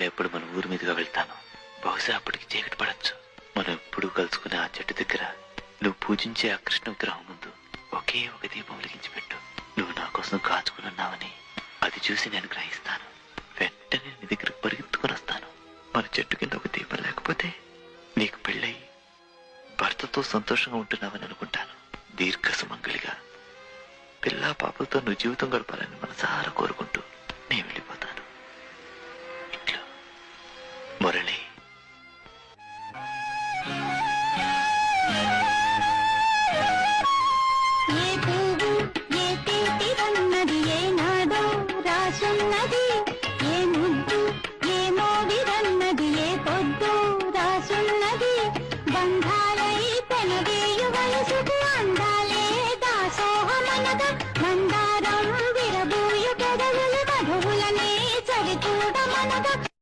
ఎప్పుడు మన ఊరి మీదుగా వెళ్తాను. బహుశా అప్పటికి చీకటి పడచ్చు. మనం ఎప్పుడు కలుసుకునే ఆ చెట్టు దగ్గర నువ్వు పూజించే ఆ కృష్ణ విగ్రహం ముందు ఒకే ఒక దీపం వెలిగించి పెట్టు. నువ్వు నా కోసం కాచుకున్నావని అది చూసి నేను గ్రహిస్తాను. వెంటనే నీ దగ్గరకు పరిగెత్తుకుని వస్తాను. మన చెట్టు కింద ఒక దీపం లేకపోతే నీకు పెళ్ళై భర్తతో సంతోషంగా ఉంటున్నావని అనుకుంటాను. దీర్ఘ సుమంగళిగా పిల్లా పాపలతో నువ్వు జీవితం గడపాలని మనసారా కోరుకుంటూ నేను వెళ్ళిపోతాను. ఇట్లా మురళి. ఏ పువ్వు ఏ తీపిరన్నది ఏనాడో రాసున్నది, ఏ ముద్దు ఏ మోవిరన్నది ఏ పొద్దు రాసున్నది. బంధాలై పెనవేయు వయసుకు అందాలే దాసోహమనగా, మందారం విరబూయు పెదవులు మధువులనే చవి చూడమనగా.